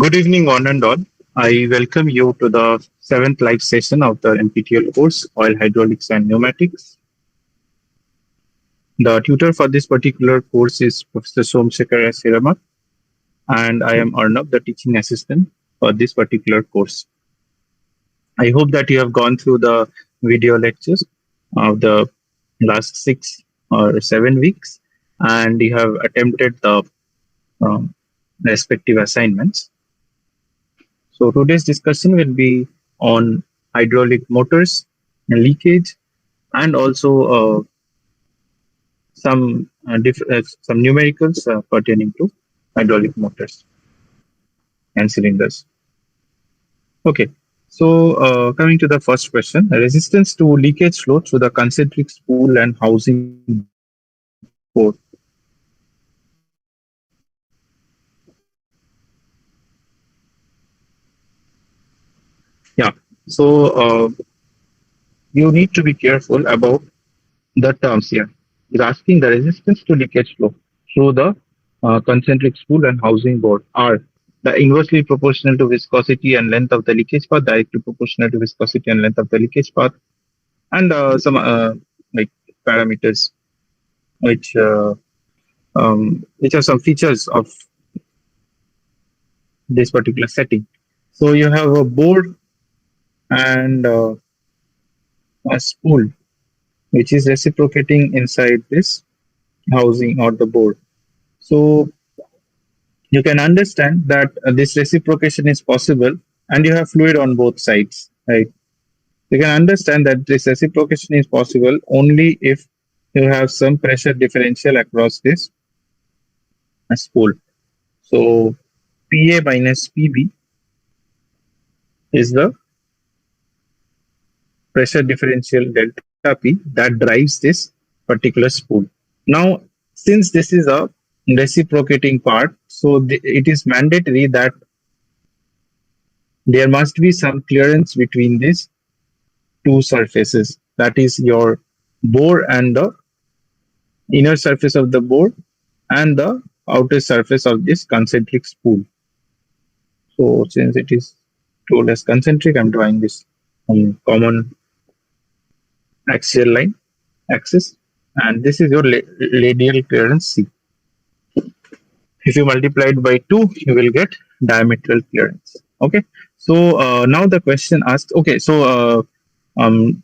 Good evening, one and all. I welcome you to the seventh live session of the NPTEL course, Oil Hydraulics and Pneumatics. The tutor for this particular course is Professor Somsekhar S. Hiramat, and I am Arnab, the teaching assistant for this particular course. I hope that you have gone through the video lectures of the last 6 or 7 weeks, and you have attempted the um, respective assignments. So today's discussion will be on hydraulic motors, leakage, and also some numericals pertaining to hydraulic motors and cylinders. Okay, so coming to the first question, resistance to leakage flow through the concentric spool and housing board. Yeah, so you need to be careful about the terms here. Is asking the resistance to leakage flow through the concentric spool and housing board are the inversely proportional to viscosity and length of the leakage path, directly proportional to viscosity and length of the leakage path, and some like parameters which uh, which are some features of this particular setting. So you have a board and a spool which is reciprocating inside this housing or the board. So you can understand that this reciprocation is possible and you have fluid on both sides, right? You can understand that this reciprocation is possible only if you have some pressure differential across this spool. So PA minus PB is the pressure differential delta P that drives this particular spool. Now, since this is a reciprocating part, so it is mandatory that there must be some clearance between these two surfaces. That is your bore and the inner surface of the bore and the outer surface of this concentric spool. So since it is told as concentric, I'm drawing this common axial line axis, and this is your radial clearance C. If you multiply it by 2, you will get diametral clearance. Okay, so now the question asked, okay, um,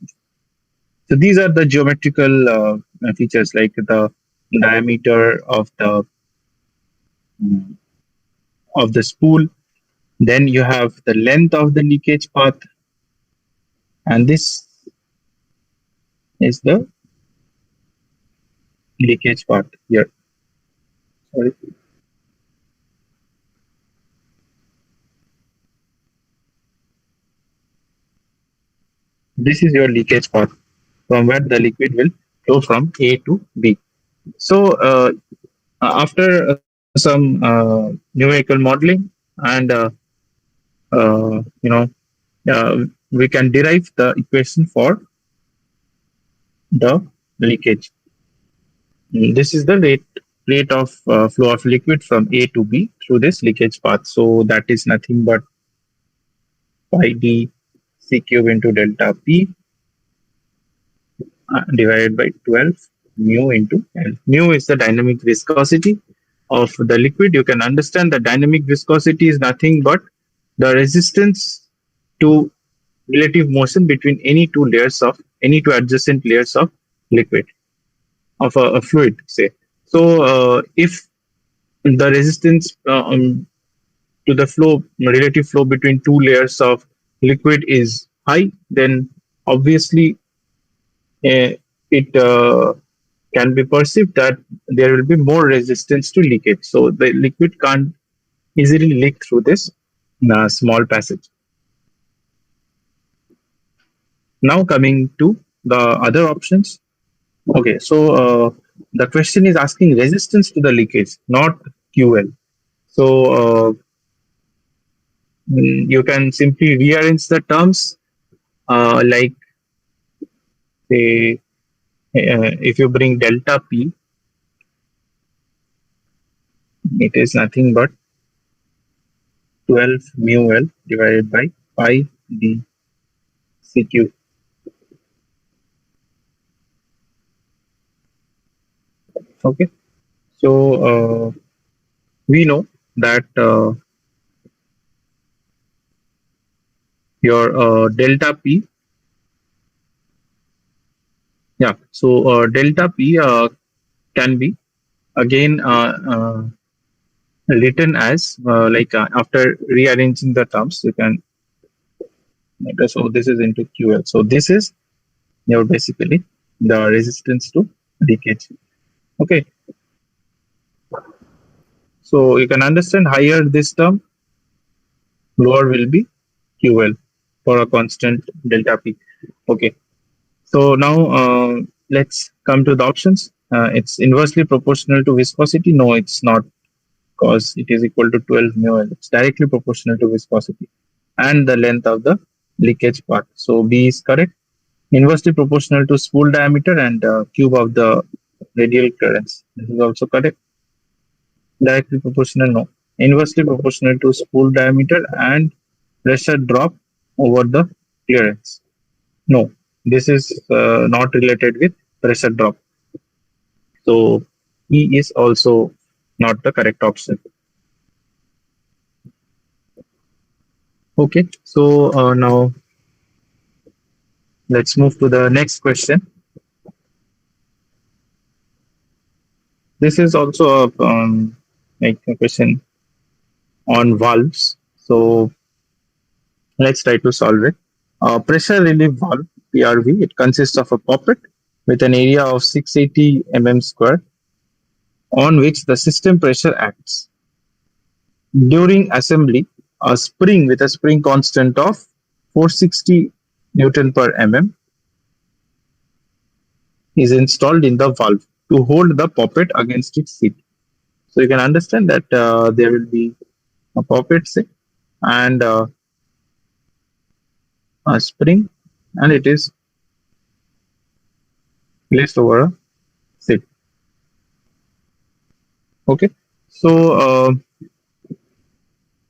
so these are the geometrical features like the diameter of the spool. Then you have the length of the leakage path, and this is the leakage path here. Sorry. This is your leakage path from where the liquid will flow from A to B. So after some numerical modeling and we can derive the equation for the leakage. This is the rate of flow of liquid from A to B through this leakage path. So that is nothing but pi d C cube into delta P divided by 12 mu into L. Mu is the dynamic viscosity of the liquid. You can understand the dynamic viscosity is nothing but the resistance to relative motion between any two adjacent layers of liquid, of a fluid, say. So if the resistance to the relative flow between two layers of liquid is high, then obviously it can be perceived that there will be more resistance to leakage. So the liquid can't easily leak through this small passage. Now coming to the other options. Okay, so the question is asking resistance to the leakage, not QL. So you can simply rearrange the terms like say if you bring delta P, it is nothing but 12 mu L divided by pi d CQ. Okay. So we know that your delta P, yeah. So delta P can be again written as after rearranging the terms, you can. So this is into QL. So this is your basically the resistance to leakage. Okay. So you can understand higher this term, lower will be QL for a constant delta P. Okay. So now let's come to the options. It's inversely proportional to viscosity. No, it's not, because it is equal to 12 mu L. It's directly proportional to viscosity and the length of the leakage path. So B is correct. Inversely proportional to spool diameter and cube of the radial clearance. This is also correct. Directly proportional, no. Inversely proportional to spool diameter and pressure drop over the clearance. No, this is not related with pressure drop. So E is also not the correct option. Okay, so now let's move to the next question. This is also a question on valves. So let's try to solve it. Pressure relief valve (PRV). It consists of a poppet with an area of 680 mm square on which the system pressure acts. During assembly, a spring with a spring constant of 460 Newton per mm is installed in the valve to hold the poppet against its seat. So you can understand that there will be a poppet say, and a spring, and it is placed over a seat. Okay, so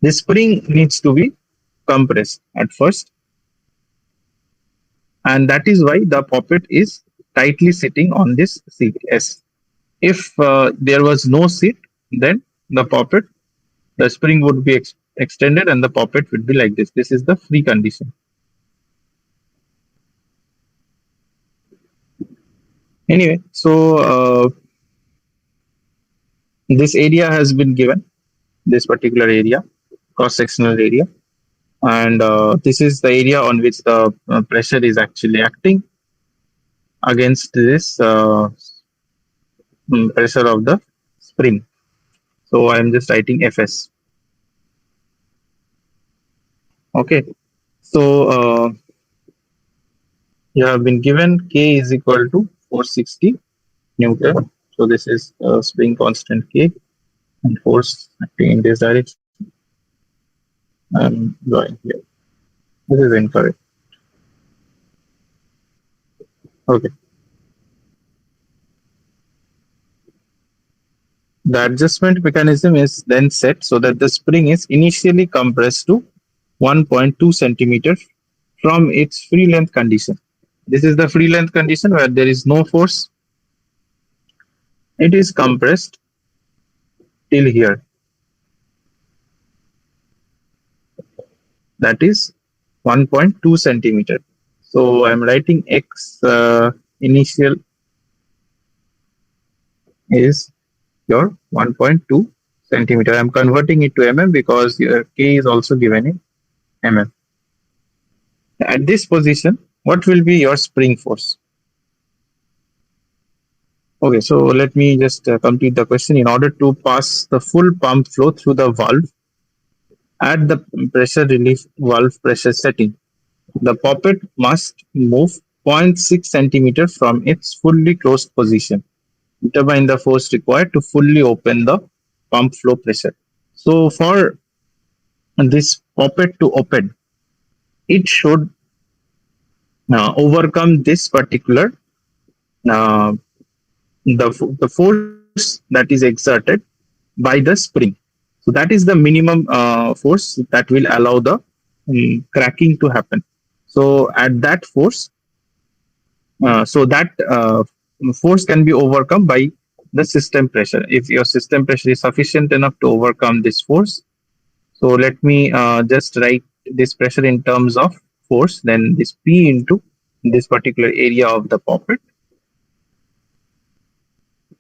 this spring needs to be compressed at first, and that is why the poppet is tightly sitting on this seat S. If there was no seat, then the poppet, the spring would be extended and the poppet would be like this. This is the free condition. Anyway, so this area has been given, this particular area, cross-sectional area, and this is the area on which the pressure is actually acting against this pressure of the spring. So I am just writing Fs. Okay. So you have been given K is equal to 460 Newton. So this is spring constant K and force acting in this direction. I'm going here. This is incorrect. Okay. The adjustment mechanism is then set so that the spring is initially compressed to 1.2 centimeter from its free length condition. This is the free length condition where there is no force. It is compressed till here. That is 1.2 centimeter. So I'm writing X initial is your 1.2 centimeter. I'm converting it to mm because your K is also given in mm. At this position, what will be your spring force? Okay, so let me just complete the question. In order to pass the full pump flow through the valve at the pressure relief valve pressure setting, the poppet must move 0.6 centimeter from its fully closed position. Determine the force required to fully open the pump flow pressure. So for this poppet to open, it should overcome this particular uh, the force that is exerted by the spring. So that is the minimum force that will allow the cracking to happen. So at that force, that force can be overcome by the system pressure. If your system pressure is sufficient enough to overcome this force, so let me just write this pressure in terms of force, then this P into this particular area of the poppet.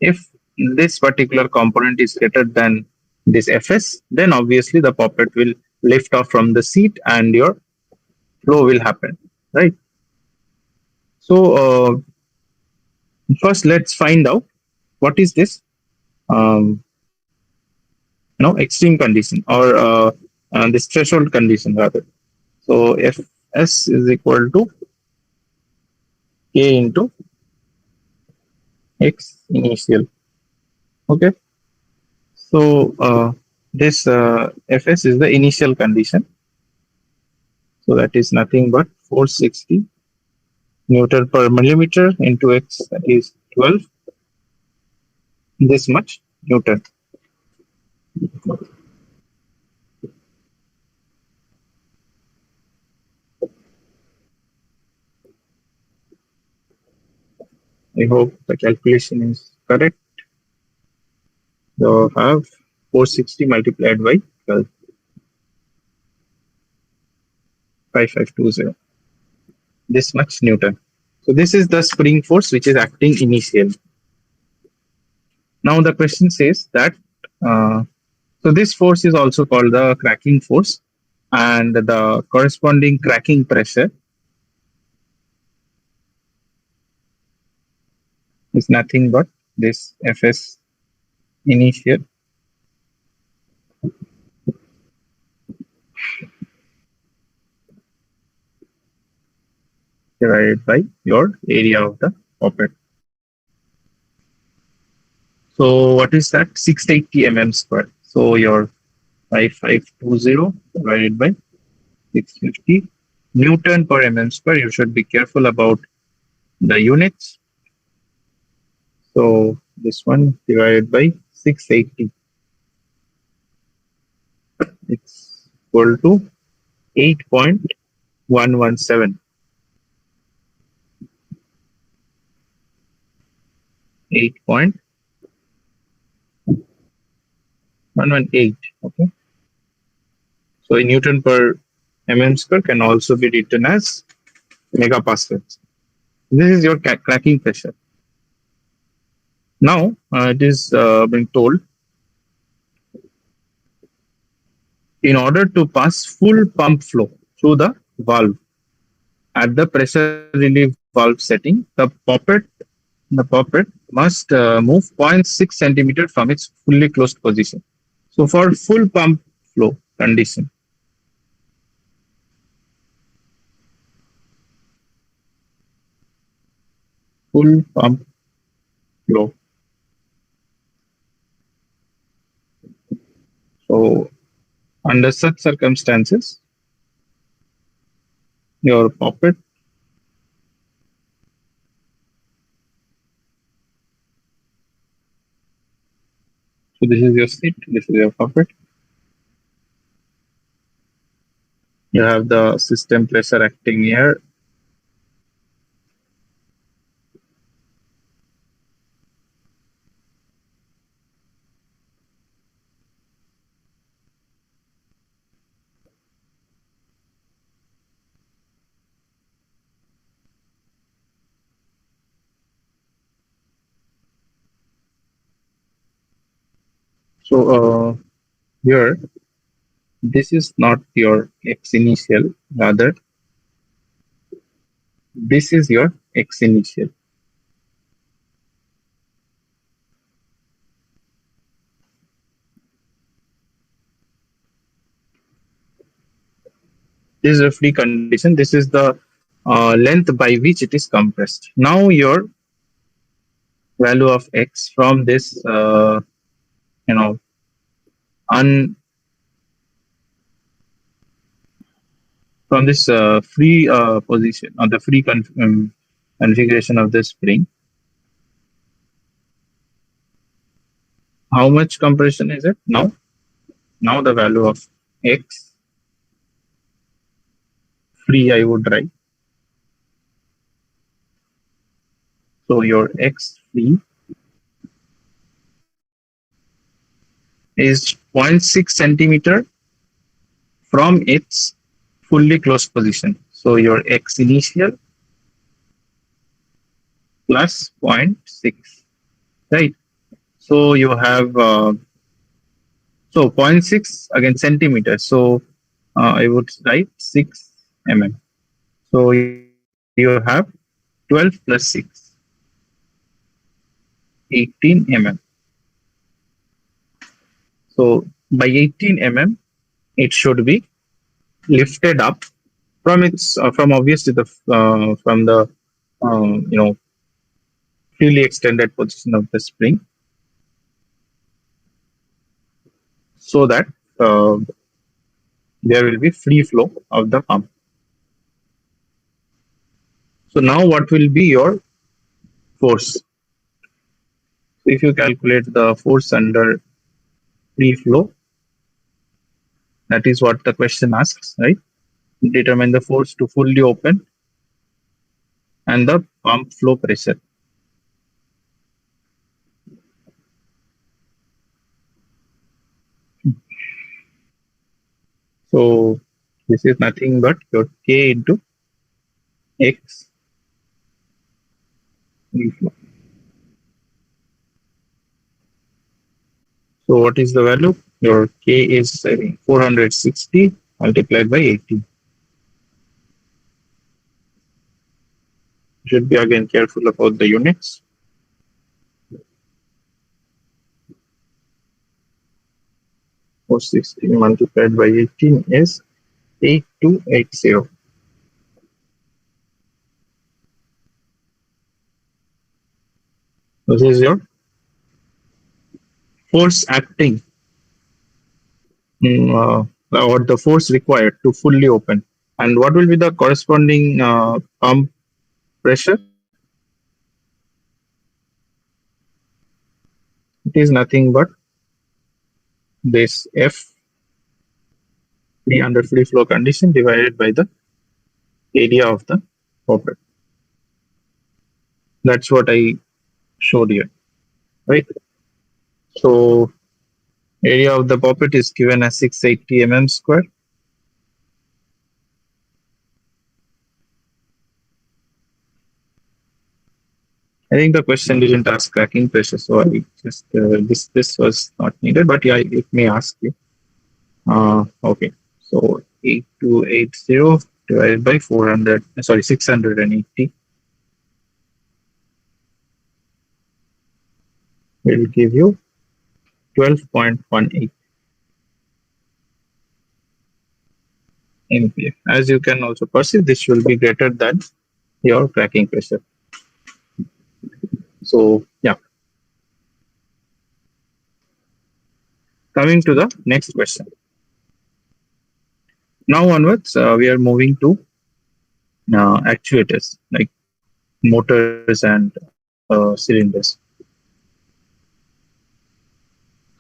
If this particular component is greater than this Fs, then obviously the poppet will lift off from the seat and your flow will happen, right? So first let's find out what is this extreme condition, or this threshold condition rather. So Fs is equal to K into X initial. Okay. So this Fs is the initial condition. So that is nothing but 460 Newton per millimeter into X, that is 12, this much Newton. I hope the calculation is correct. You have 460 multiplied by 12, 5520, this much Newton. So this is the spring force which is acting initially. Now the question says that so this force is also called the cracking force, and the corresponding cracking pressure is nothing but this Fs initial divided by your area of the poppet. So what is that? 680 mm square. So your 5520 divided by 650 Newton per mm square. You should be careful about the units. So this one divided by 680. It's equal to 8.117. 8.118. Okay. So a Newton per mm square can also be written as megapascals. This is your cracking pressure. Now it is being told, in order to pass full pump flow through the valve at the pressure relief valve setting, the poppet must move 0.6 centimeter from its fully closed position. So for full pump flow condition, full pump flow. So under such circumstances, your poppet so this is your seat, this is your poppet. You have the system pressure acting here. So here, this is not your X initial, rather this is your X initial. This is a free condition. This is the length by which it is compressed. Now your value of X from this, you know, un from this free position, or the free configuration of the spring. How much compression is it now? Now the value of x free I would write. So your x free is 0.6 centimeter from its fully closed position. So your x initial plus zero point 0.6, right? So you have so zero point 0.6 again centimeters. So I would write 6 mm. So you have 12 plus 6, 18 mm. So by 18 mm, it should be lifted up from its from obviously the from the you know freely extended position of the spring, so that uh, there will be free flow of the pump. So now what will be your force? So if you calculate the force under free flow, that is what the question asks, right? Determine the force to fully open and the pump flow pressure. So this is nothing but your K into X free flow. So what is the value? Your K is 460 multiplied by 80. You should be again careful about the units. 460 multiplied by 18 is 8280. This is your force acting, or the force required to fully open. And what will be the corresponding pump pressure? It is nothing but this F free under free flow condition divided by the area of the poppet. That's what I showed here, right? So area of the poppet is given as 680 mm square. I think the question didn't ask cracking pressure, so I just this was not needed. But yeah, it may ask you. Okay, so 8280 divided by 400. Sorry, 680 will give you 12.18 MPa. As you can also perceive, this will be greater than your cracking pressure. So yeah, coming to the next question. Now onwards, we are moving to actuators like motors and cylinders.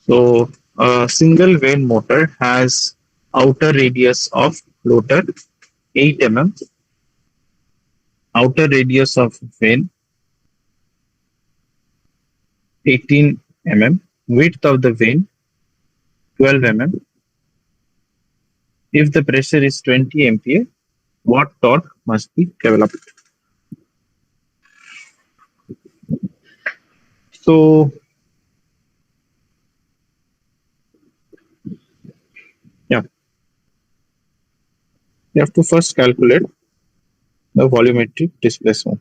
So a single vane motor has outer radius of rotor 8 mm, outer radius of vane 18 mm, width of the vane 12 mm. If the pressure is 20 MPa, what torque must be developed? So yeah, you have to first calculate the volumetric displacement.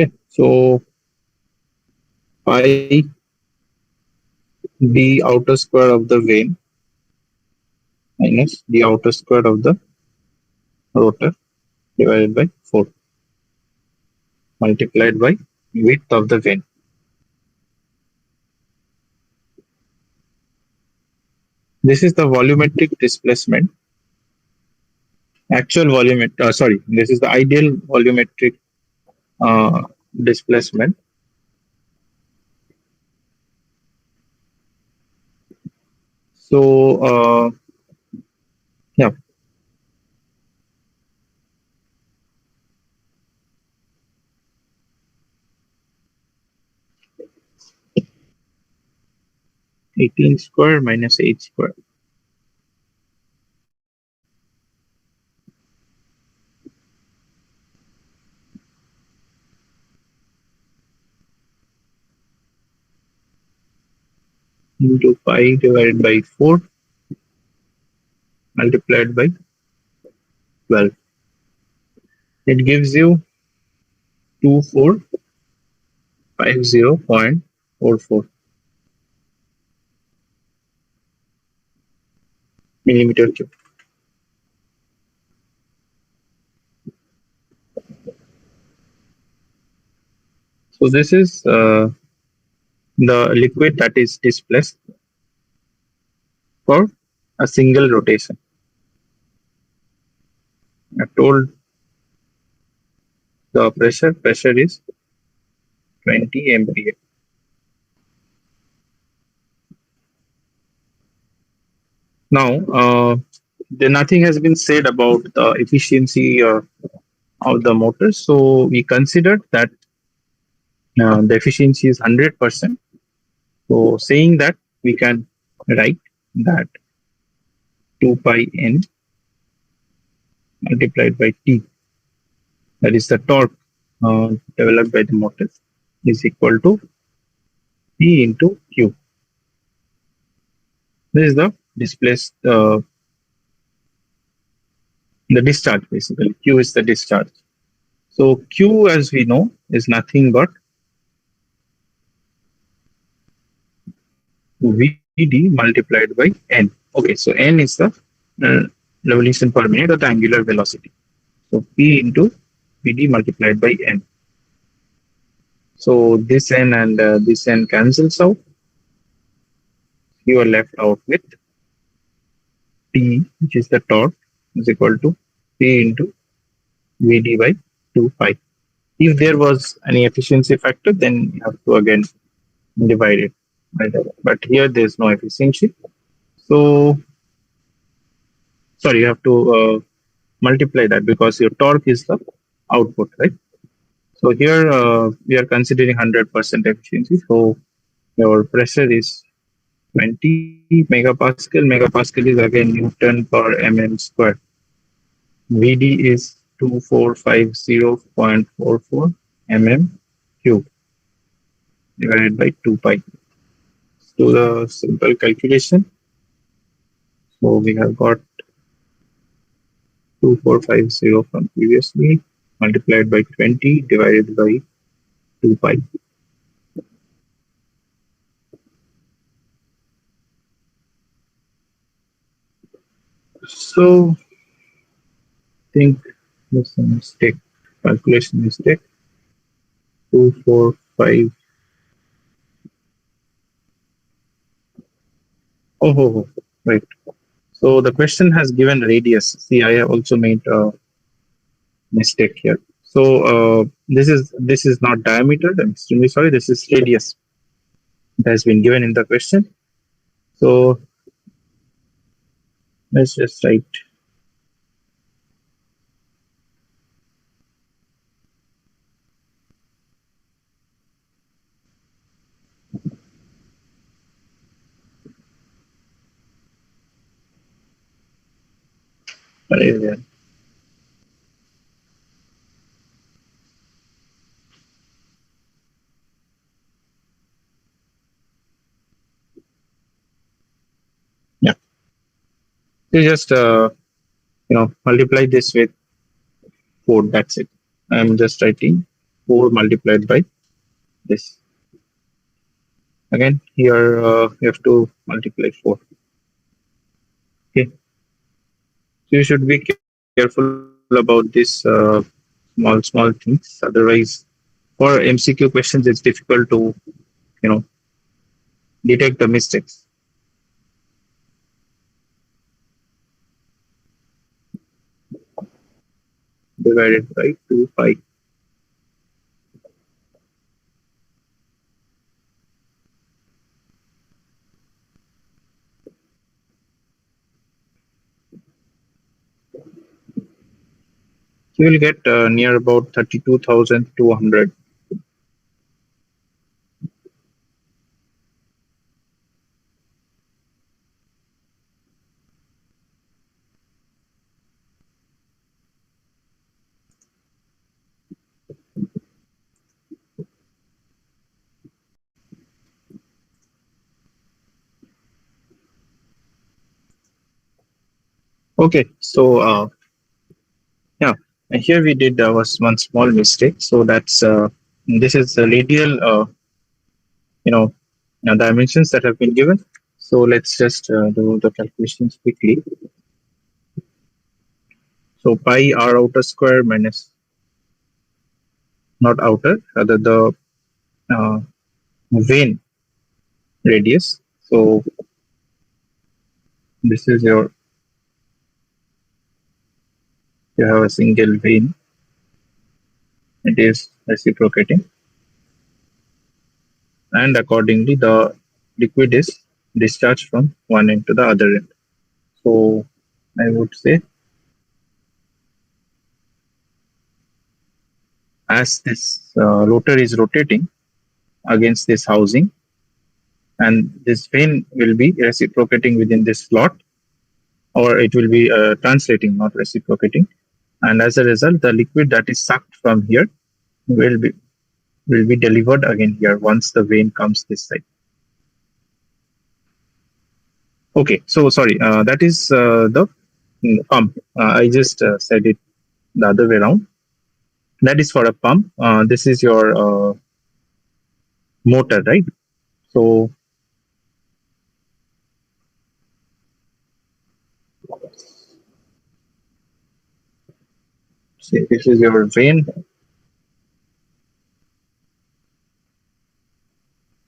Okay, so pi the outer square of the vane minus the outer square of the rotor divided by 4 multiplied by width of the vane. This is the volumetric displacement, actual volumetric, sorry, this is the ideal volumetric uh, displacement. So, yeah, 18 square minus 8 square into pi divided by 4 multiplied by 12. It gives you 2450.44 millimeter cube. So this is the liquid that is displaced for a single rotation. I told the pressure is 20 MPa. Now, nothing has been said about the efficiency of the motor. So we considered that the efficiency is 100%. So saying that, we can write that 2 pi n multiplied by T, that is the torque developed by the motor, is equal to P into Q. This is the displaced, the discharge basically. Q is the discharge. So Q, as we know, is nothing but Vd multiplied by N. Okay, so N is the uh, revolution per minute, or the angular velocity. So P into Vd multiplied by N. So this N and this N cancels out. You are left out with T, which is the torque, is equal to P into Vd by 2 pi. If there was any efficiency factor, then you have to again divide it by that. But here there's no efficiency. So, sorry, you have to multiply that because your torque is the output, right? So here we are considering 100% efficiency. So your pressure is 20 megapascal. Megapascal is again Newton per mm square. Vd is 2450.44 mm cube divided by 2 pi. Let's do the simple calculation. So we have got 2450 from previously multiplied by 20 divided by 2 pi. So I think there's a mistake, calculation mistake. 245. Oh, right. So the question has given radius. See, I have also made a mistake here. So this is not diameter. I'm extremely sorry. This is radius. It has been given in the question. So let's just write radius. Yeah. You just multiply this with 4. That's it. I'm just writing 4 multiplied by this. Again, here you have to multiply 4. Okay. So you should be careful about this small things. Otherwise, for MCQ questions, it's difficult to you know detect the mistakes. divided by 2 pi. You will get near about 32,200. Okay, so yeah, and here we did was one small mistake. So that's this is the radial, you know, dimensions that have been given. So let's just do the calculations quickly. So pi r outer square minus not outer, rather the uh, vane radius. So this is your, you have a single vane. It is reciprocating, and accordingly the liquid is discharged from one end to the other end. So I would say as this rotor is rotating against this housing, and this vane will be reciprocating within this slot, or it will be translating, not reciprocating. And as a result, the liquid that is sucked from here will be delivered again here once the vane comes this side. Okay, so sorry, that is the pump. I just said it the other way around. That is for a pump. This is your motor, right? So say this is your vane,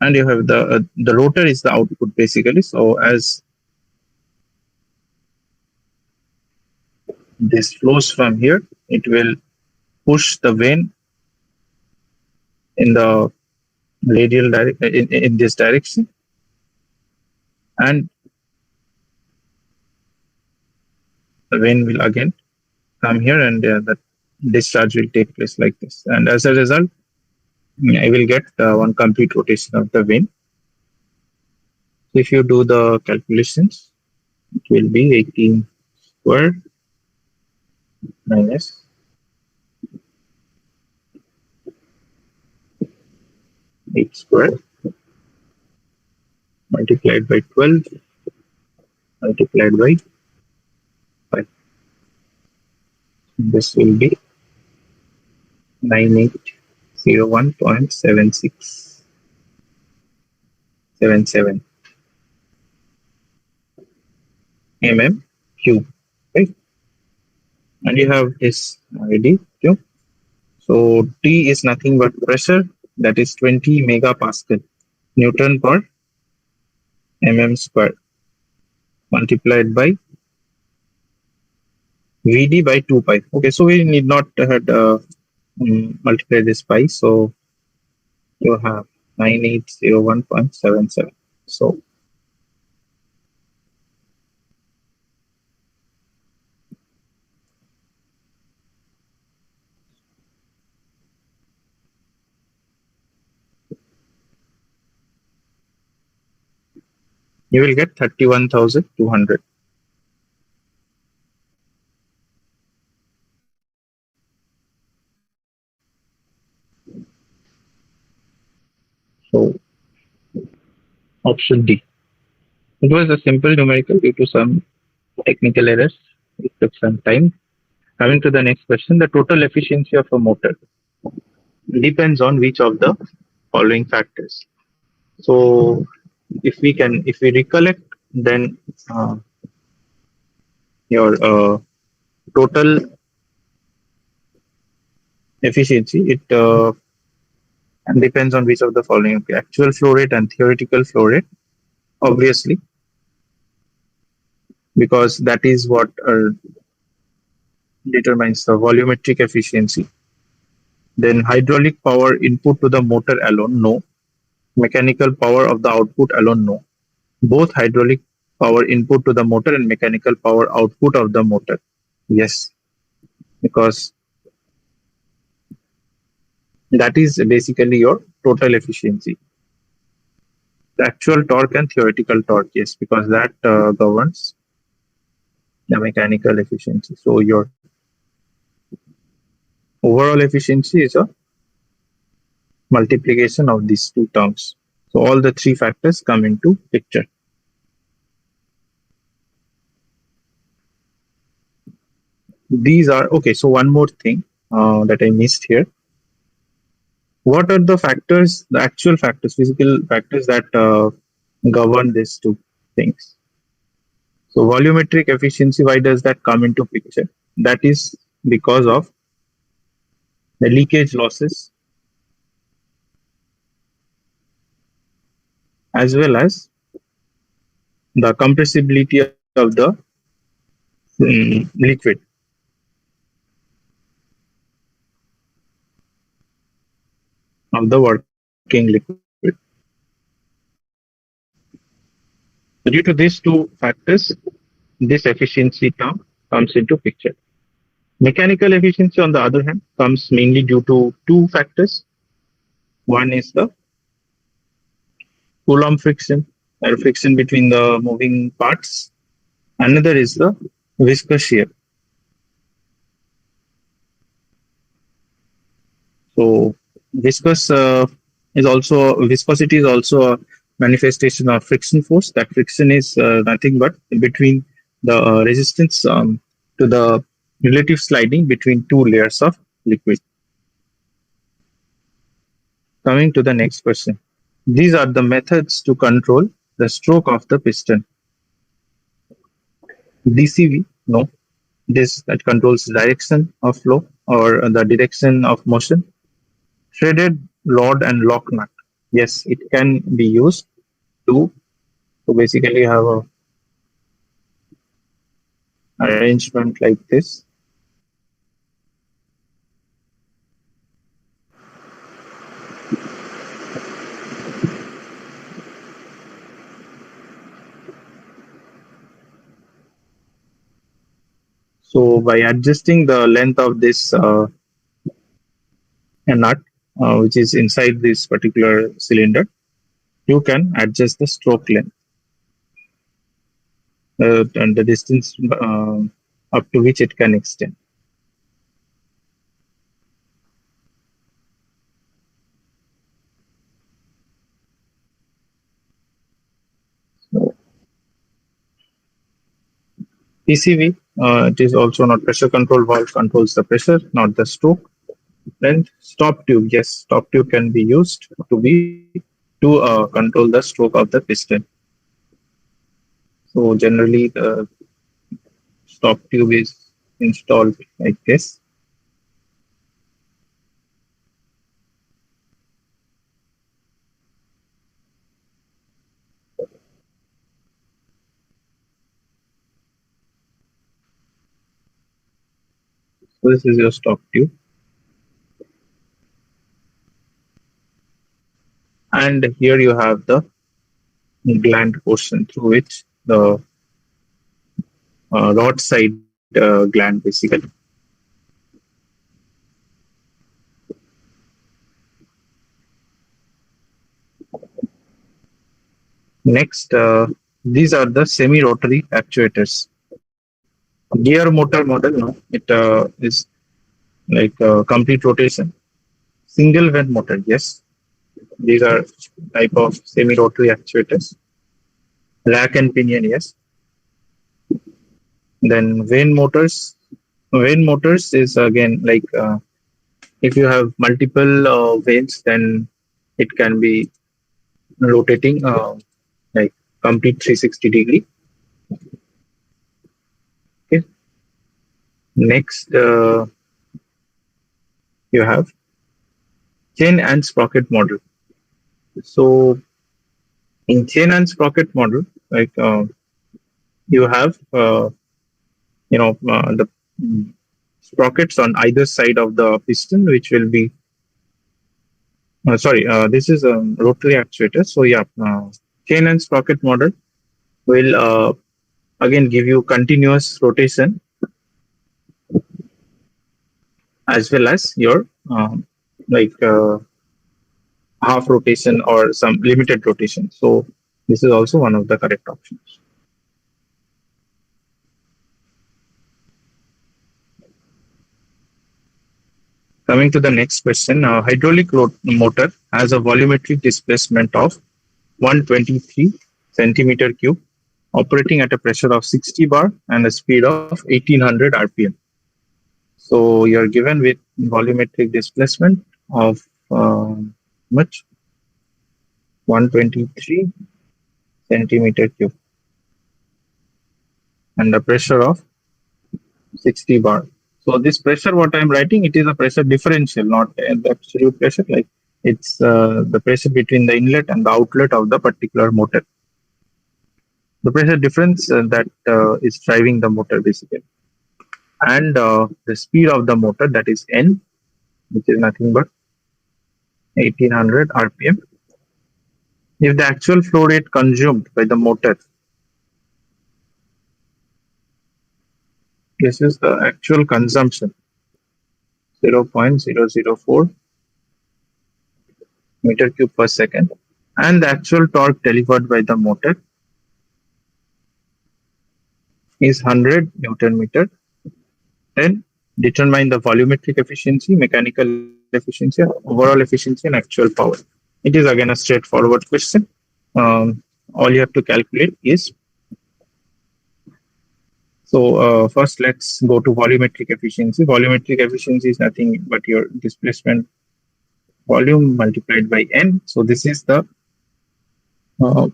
and you have the rotor is the output basically. So as this flows from here, it will push the vane in the radial in this direction, and the vane will again come here, and the discharge will take place like this. And as a result, I will get one complete rotation of the vane. If you do the calculations, it will be 18 square minus 8 square multiplied by 12 multiplied by 5. This will be 9801.7677 mm cube, right? And you have this ready too. So T is nothing but pressure, that is 20 megapascal Newton per mm square multiplied by Vd by 2 pi. Okay, so we need not multiply this by. So you have 9801.77. So you will get 31,200. So option D. It was a simple numerical due to some technical errors. It took some time. Coming to the next question, the total efficiency of a motor depends on which of the following factors. So if we recollect, then your total efficiency, it depends on which of the following. Okay, actual flow rate and theoretical flow rate, obviously, because that is what determines the volumetric efficiency. Then hydraulic power input to the motor alone, no. Mechanical power of the output alone, no. Both hydraulic power input to the motor and mechanical power output of the motor, yes, because that is basically your total efficiency. The actual torque and theoretical torque, yes, because that governs the mechanical efficiency. So your overall efficiency is a multiplication of these two terms. So all the three factors come into picture. These are okay. So one more thing that I missed here. What are the factors, the actual factors, physical factors that govern these two things? So volumetric efficiency, why does that come into picture? That is because of the leakage losses as well as the compressibility of the liquid, of the working liquid. So due to these two factors, this efficiency term comes into picture. Mechanical efficiency, on the other hand, comes mainly due to two factors. One is the Coulomb friction, or friction between the moving parts. Another is the viscous shear. So viscous viscosity is also a manifestation of friction force. That friction is nothing but between the resistance to the relative sliding between two layers of liquid. Coming to the next question. These are the methods to control the stroke of the piston. DCV, no. This that controls direction of flow or the direction of motion. Threaded rod and lock nut. Yes, it can be used to basically have a arrangement like this. So by adjusting the length of this nut, which is inside this particular cylinder, you can adjust the stroke length and the distance up to which it can extend. So, PCV, it is also not pressure control valve, controls the pressure, not the stroke. Then stop tube, yes, stop tube can be used to control the stroke of the piston. So generally the stop tube is installed like this. So this is your stop tube. And here you have the gland portion through which the rod side gland basically. Next, these are the semi-rotary actuators. Gear motor model, no, it is like complete rotation. Single vent motor, yes. These are type of semi-rotary actuators. Rack and pinion, yes. Then vane motors. Vane motors is again like if you have multiple vanes, then it can be rotating like complete 360 degree. Okay. Next, you have chain and sprocket model. So in chain and sprocket model, like you have the sprockets on either side of the piston, which will be this is a rotary actuator. So yeah, chain and sprocket model will again give you continuous rotation as well as your like half rotation or some limited rotation. So this is also one of the correct options. Coming to the next question, hydraulic motor has a volumetric displacement of 123 centimeter cube, operating at a pressure of 60 bar and a speed of 1800 rpm. So you're given with volumetric displacement of much 123 centimeter cube and a pressure of 60 bar. So this pressure, what I'm writing, it is a pressure differential, not the absolute pressure. Like it's the pressure between the inlet and the outlet of the particular motor. The pressure difference that is driving the motor basically, and the speed of the motor, that is N, which is nothing but 1800 rpm. If the actual flow rate consumed by the motor, this is the actual consumption, 0.004 meter cube per second, and the actual torque delivered by the motor is 100 Newton meter. Then determine the volumetric efficiency, mechanical efficiency, overall efficiency, and actual power. It is again a straightforward question. All you have to calculate is, so first let's go to volumetric efficiency. Volumetric efficiency is nothing but your displacement volume multiplied by N. So this is the uh,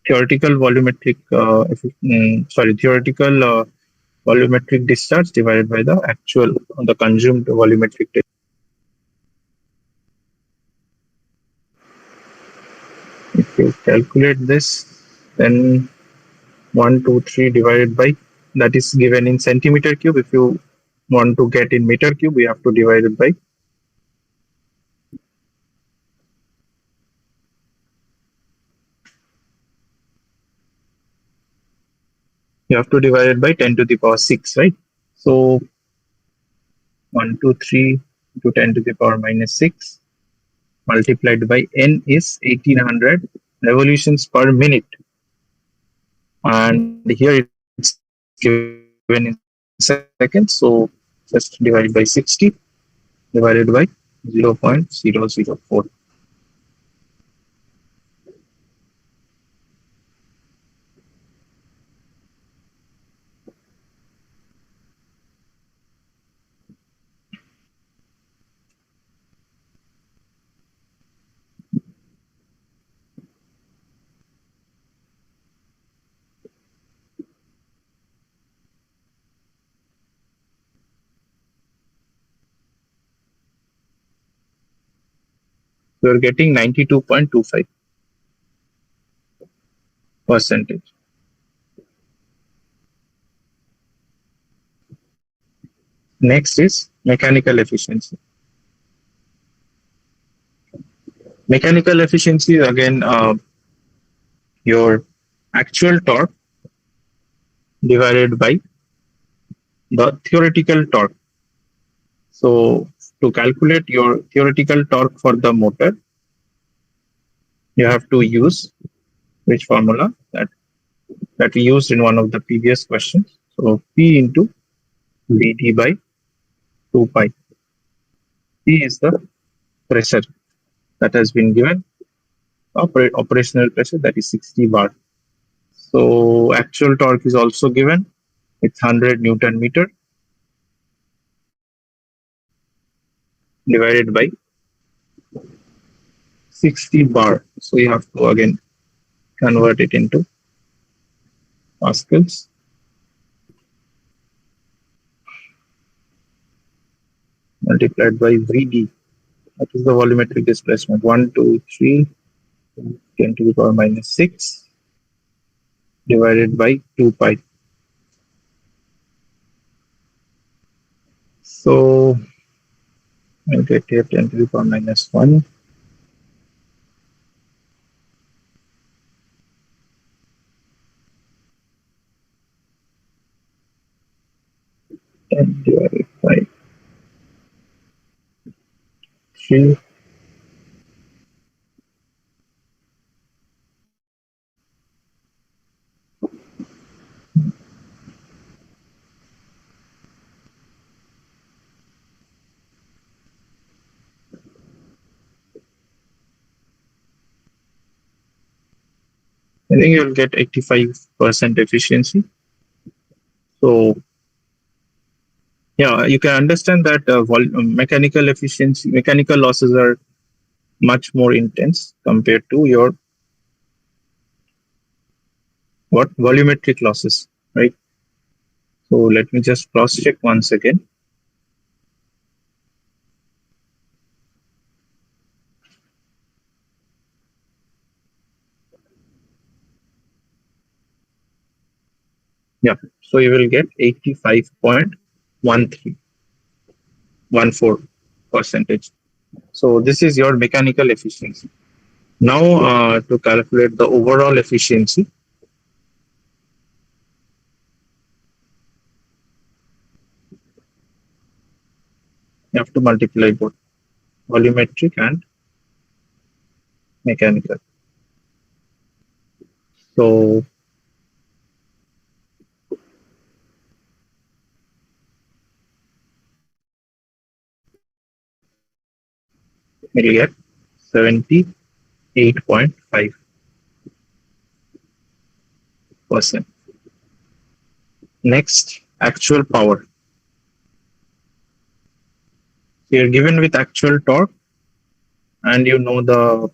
theoretical volumetric theoretical volumetric discharge divided by the actual the consumed volumetric. If you calculate this, then 123 divided by, that is given in centimeter cube. If you want to get in meter cube, we have to divide it by, you have to divide it by 10 to the power 6, right? So 123 to 10 to the power minus 6 multiplied by N is 1800 revolutions per minute. And here it's given in seconds. So just divide by 60 divided by 0.004. We are getting 92.25 percentage. Next is mechanical efficiency. Mechanical efficiency is again your actual torque divided by the theoretical torque. So to calculate your theoretical torque for the motor, you have to use which formula that we used in one of the previous questions. So P into Vt by 2 pi. P is the pressure that has been given, operational pressure, that is 60 bar. So actual torque is also given, it's 100 Newton meter divided by 60 bar. So you have to again convert it into pascals. multiplied by VD. That is the volumetric displacement. 1, 2, 3, 10 to the power minus 6 divided by 2 pi. So I'll get here 10 to the power minus 1. And divided by 3. I think you'll get 85% efficiency. So yeah, you can understand that mechanical efficiency, mechanical losses are much more intense compared to your what volumetric losses, right? So let me just cross check once again. Yeah, so you will get 85.1314 percentage. So this is your mechanical efficiency. Now to calculate the overall efficiency, you have to multiply both volumetric and mechanical. So we'll get 78.5%. Next, actual power. You're given with actual torque and you know the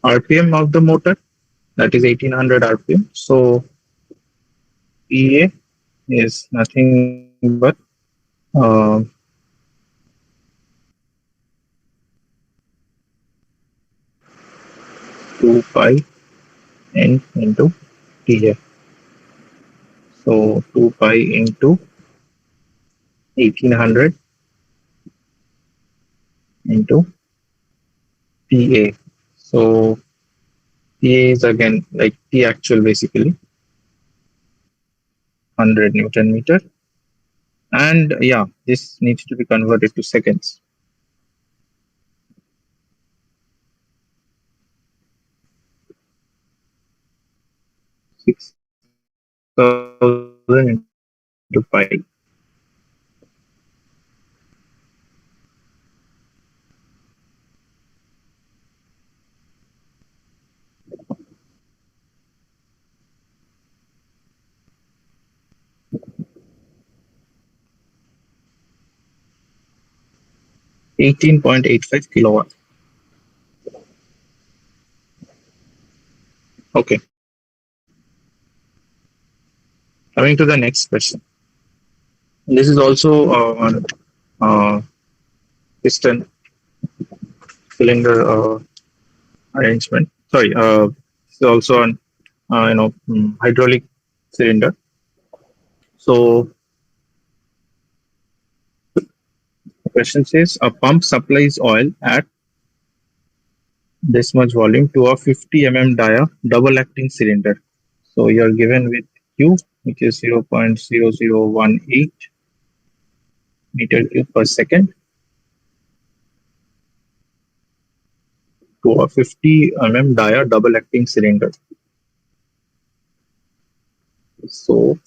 RPM of the motor, that is 1800 RPM. So PA is nothing but uh, 2 pi n into TA. So 2 pi into 1800 into PA. So PA is again like T actual basically 100 Newton meter. And yeah, this needs to be converted to seconds. 6,000 into pi. $18.85 kilowatt. Okay. Coming to the next question. This is also on piston cylinder arrangement. Sorry, this is also on hydraulic cylinder. So the question says a pump supplies oil at this much volume to a 50 dia double acting cylinder. So you're given with Q, which is 0.0018 meter cube per second to a 50 dia double acting cylinder. So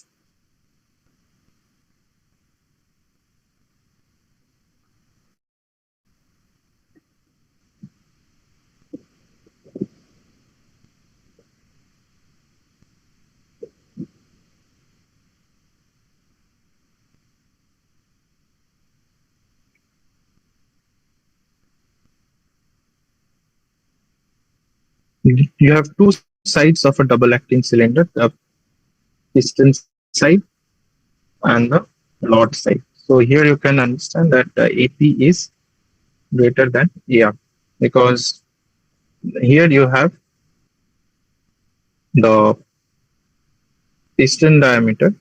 you have two sides of a double acting cylinder, the piston side and the rod side. So here you can understand that AP is greater than AR, because here you have the piston diameter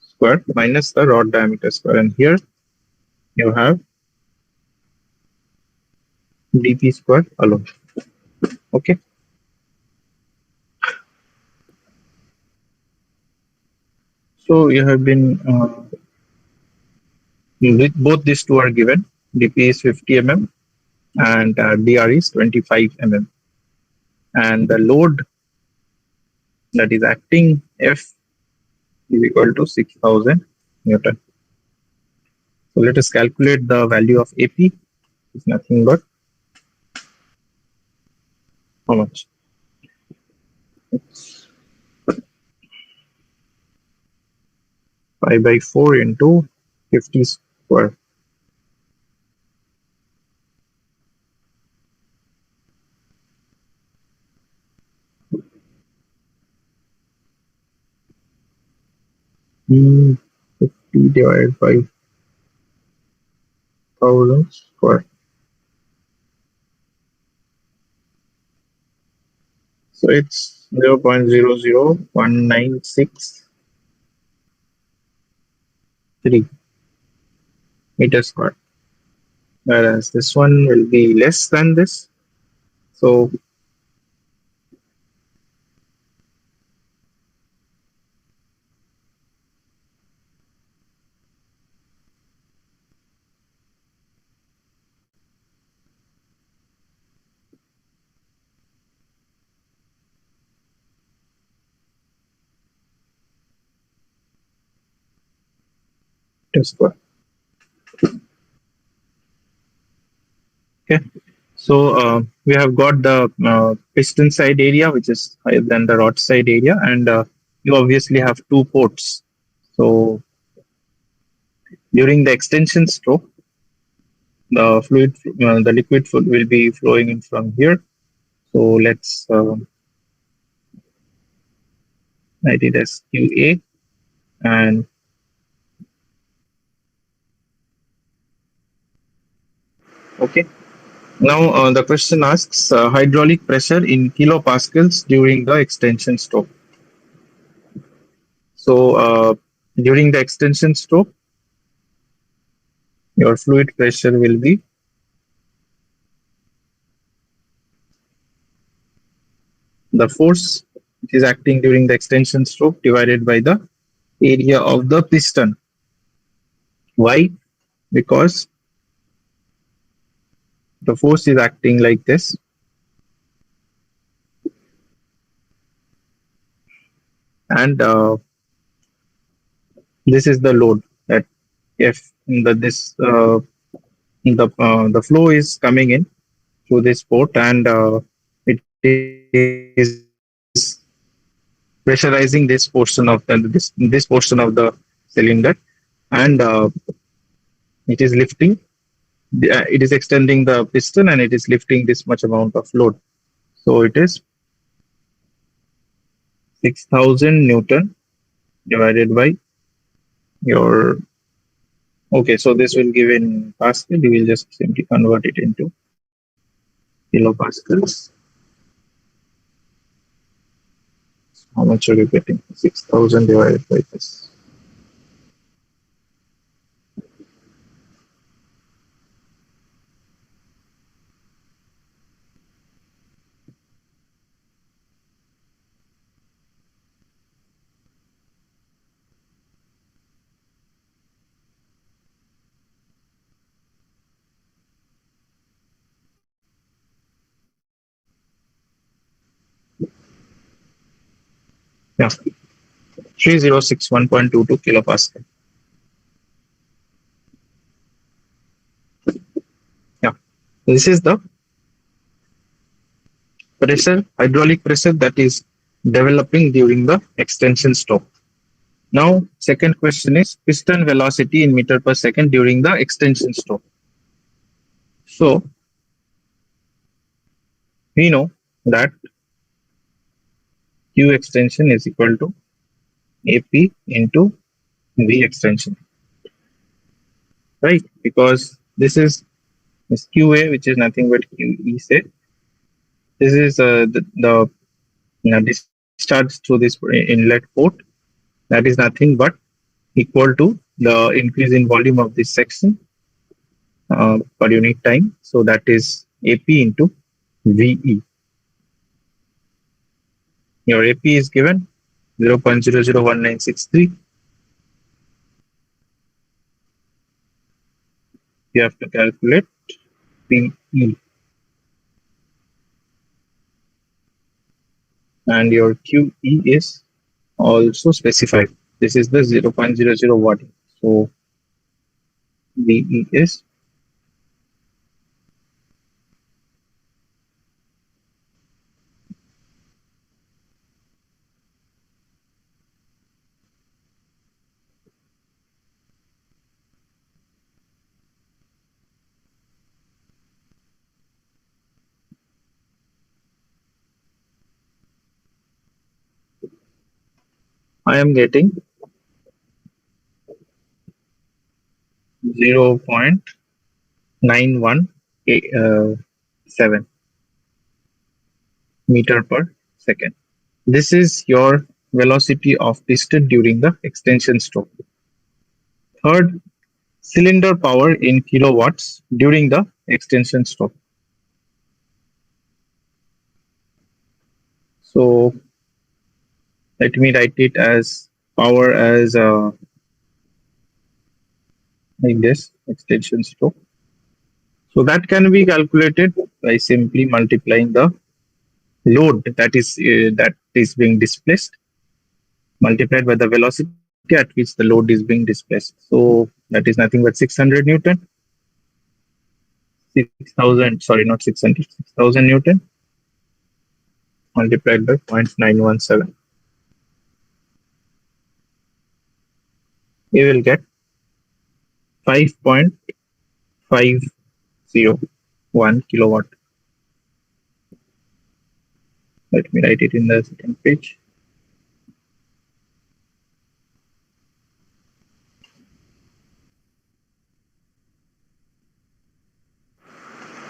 square minus the rod diameter square, and here you have dp square alone. Okay, so you have been both these two are given. dp is 50 mm and dr is 25 mm, and the load that is acting F is equal to 6000 Newton. So let us calculate the value of AP. It's nothing but how much? It's 5 by 4 into 50 square. Hmm, 50 divided by 1000 square. So it's 0.00196 meters square, whereas this one will be less than this. So meter square. Okay. So we have got the piston side area, which is higher than the rod side area, and you obviously have two ports. So during the extension stroke, the liquid will be flowing in from here. So let's write it as QA, and okay. Now the question asks hydraulic pressure in kilopascals during the extension stroke. So during the extension stroke, your fluid pressure will be the force which is acting during the extension stroke divided by the area of the piston. Why? Because the force is acting like this, and this is the load that if the flow is coming in through this port, and it is pressurizing this portion of this portion of the cylinder, and it is lifting. It is extending the piston, and it is lifting this much amount of load. So it is 6000 Newton divided by your. Okay, so this will give in Pascal. You will just simply convert it into kilopascals. How much are you getting? 6000 divided by this. Yeah, 3061.22 kilopascal. Yeah, this is the pressure, hydraulic pressure that is developing during the extension stroke. Now, second question is piston velocity in meter per second during the extension stroke. So, we know that Q extension is equal to AP into V extension, right? Because this QA, which is nothing but QE set. This is the discharge through this inlet port. That is nothing but equal to the increase in volume of this section per unit time. So that is AP into VE. Your AP is given 0.001963. You have to calculate PE, and your QE is also specified. This is the 0.00 watt. So VE is I am getting 0.917 meter per second. This is your velocity of piston during the extension stroke. Third, cylinder power in kilowatts during the extension stroke. So let me write it as power as like this extension stroke. So that can be calculated by simply multiplying the load that is being displaced multiplied by the velocity at which the load is being displaced. So that is nothing but 600 Newton, 6,000, sorry, not 600, 6,000 Newton multiplied by 0.917. You will get 5.501 kilowatt. Let me write it in the second page.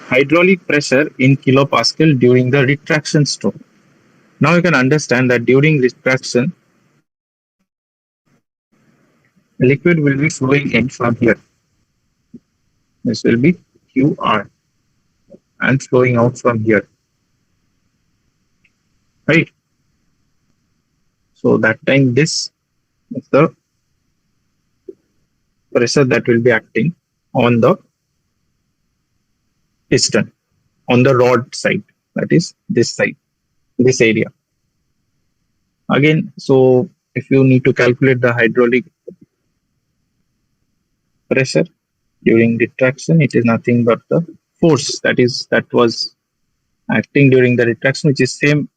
Hydraulic pressure in kilopascal during the retraction stroke. Now you can understand that during retraction, liquid will be flowing in from here. This will be QR and flowing out from here, right? So that time this is the pressure that will be acting on the piston, on the rod side, that is this side, this area. Again, so if you need to calculate the hydraulic pressure during retraction, it is nothing but the force that was acting during the retraction, which is same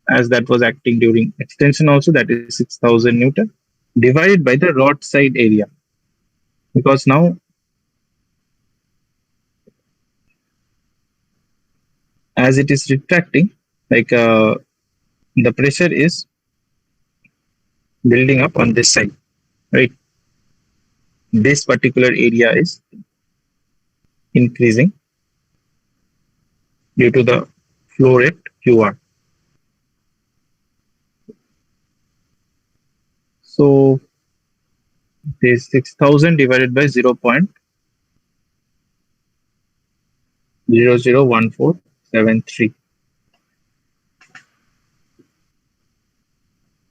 as that was acting during extension also, that is 6,000 Newton divided by the rod side area. Because now as it is retracting, like the pressure is building up on this side, right? This particular area is increasing due to the flow rate QR. So this 6,000 divided by 0.001473.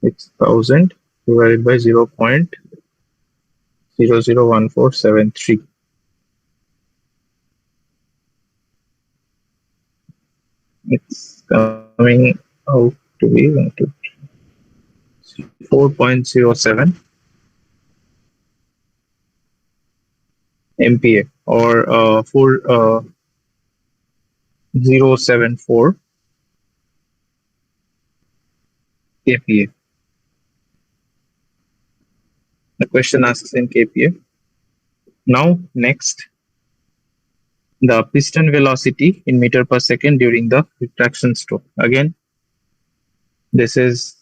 6,000 divided by 0.001473. It's coming out to be 4.07 MPa or 4074 kPa. The question asks in kPa. Now next, the piston velocity in meter per second during the retraction stroke. Again, this is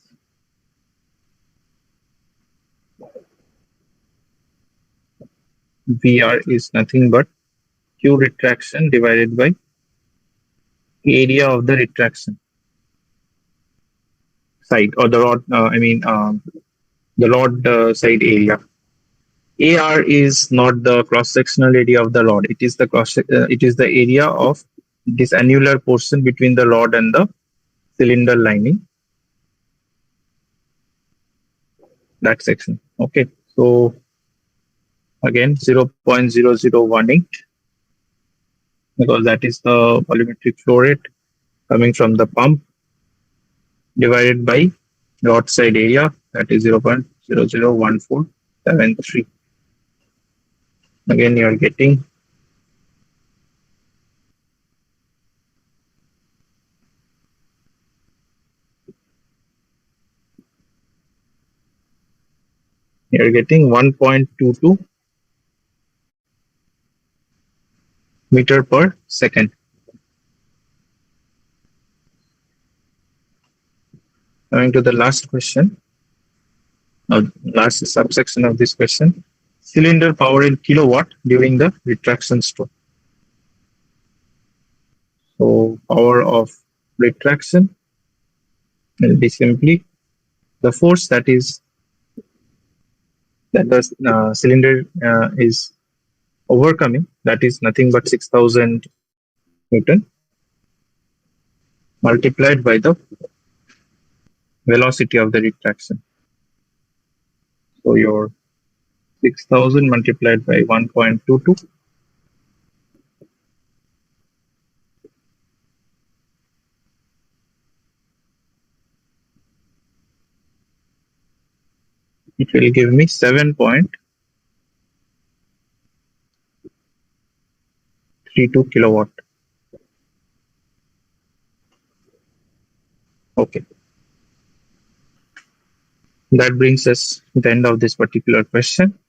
VR is nothing but Q retraction divided by area of the retraction side, or the rod, the rod side area. AR is not the cross-sectional area of the rod. It is the area of this annular portion between the rod and the cylinder lining. That section. Okay. So again, 0.0018, because that is the volumetric flow rate coming from the pump, divided by rod side area, that is 0.001473. Again, you're getting 1.22 meter per second. Coming to the last question, last subsection of this question: cylinder power in kilowatt during the retraction stroke. So power of retraction will be simply the force that the cylinder is overcoming. That is nothing but 6,000 Newton multiplied by the velocity of the retraction. So your 6,000 multiplied by 1.22, it will give me 7.32 kilowatt. Okay. That brings us to the end of this particular question.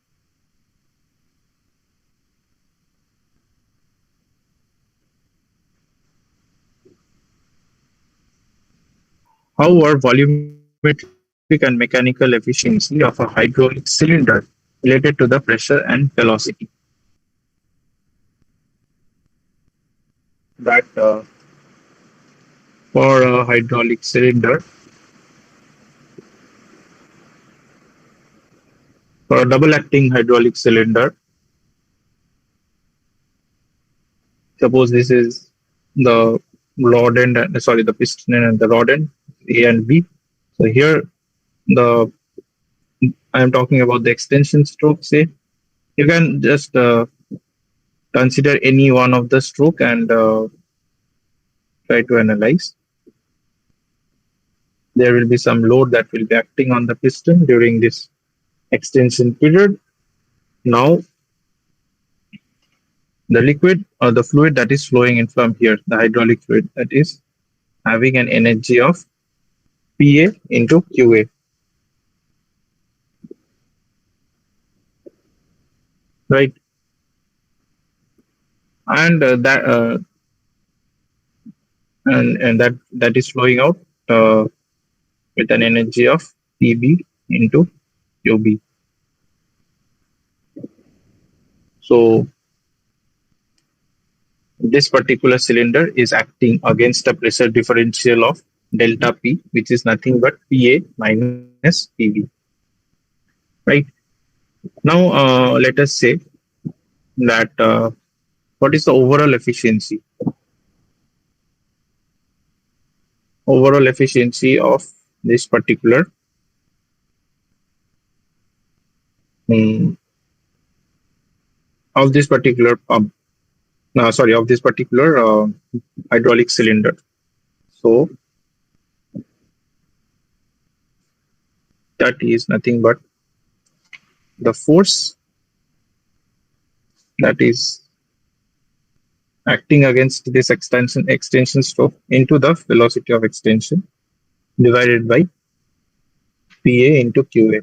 How are volumetric and mechanical efficiency of a hydraulic cylinder related to the pressure and velocity? That for a hydraulic cylinder, for a double acting hydraulic cylinder, suppose this is the rod end, the piston end and the rod end, A and B. So here the I am talking about the extension stroke. Say you can just consider any one of the stroke and try to analyze. There will be some load that will be acting on the piston during this extension period. Now the liquid or the fluid that is flowing in from here, the hydraulic fluid, that is having an energy of PA into QA. Right? And that is flowing out with an energy of PB into QB. So this particular cylinder is acting against a pressure differential of delta P, which is nothing but PA minus PB. Right? Now let us say that what is the overall efficiency? Overall efficiency of this particular pump. Of this particular hydraulic cylinder. So that is nothing but the force that is acting against this extension stroke into the velocity of extension divided by PA into QA.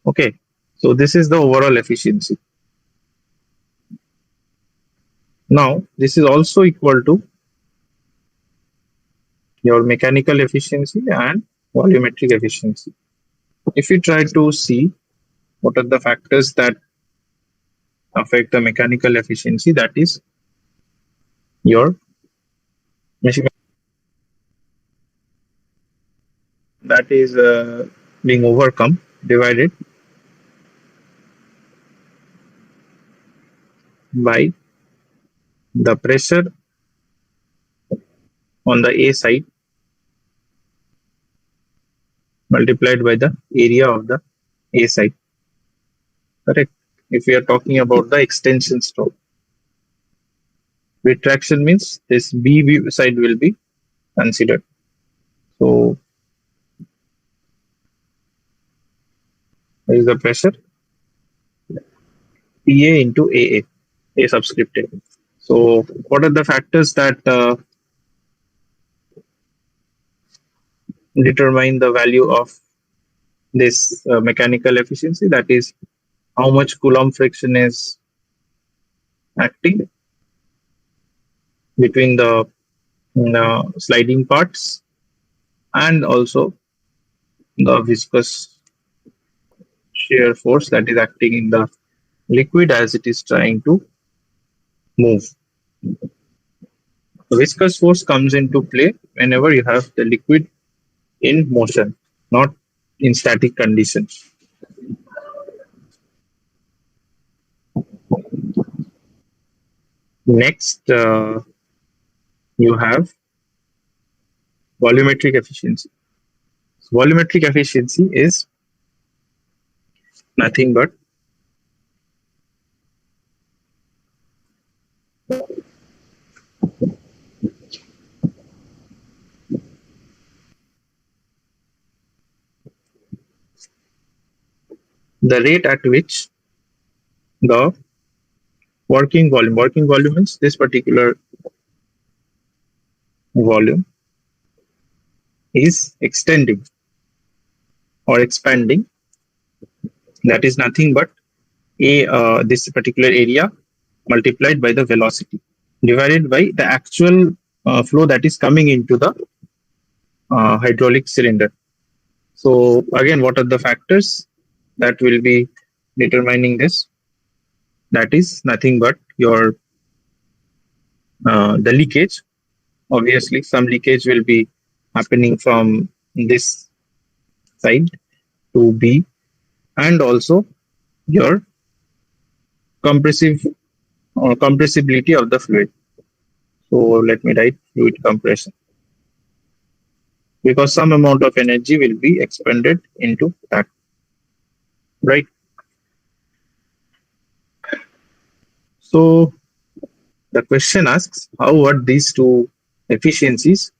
Okay, so this is the overall efficiency. Now, this is also equal to your mechanical efficiency and volumetric efficiency. If you try to see what are the factors that affect the mechanical efficiency, that is your machine that is being overcome, divided by the pressure on the A side multiplied by the area of the A side. Correct. If we are talking about the extension stroke, with traction means this side will be considered. So there is the pressure PA into A subscript A. So what are the factors that determine the value of this mechanical efficiency? That is how much Coulomb friction is acting between the sliding parts, and also the viscous shear force that is acting in the liquid as it is trying to move. The viscous force comes into play whenever you have the liquid in motion, not in static conditions. Next, you have volumetric efficiency. Volumetric efficiency is nothing but the rate at which the working volume means this particular volume is extending or expanding. That is nothing but a this particular area multiplied by the velocity divided by the actual flow that is coming into the hydraulic cylinder. So again, what are the factors that will be determining this? That is nothing but your the leakage. Obviously, some leakage will be happening from this side to B, and also your compressive or compressibility of the fluid. So let me write fluid compression, because some amount of energy will be expended into that, right? So the question asks how are these two efficiencies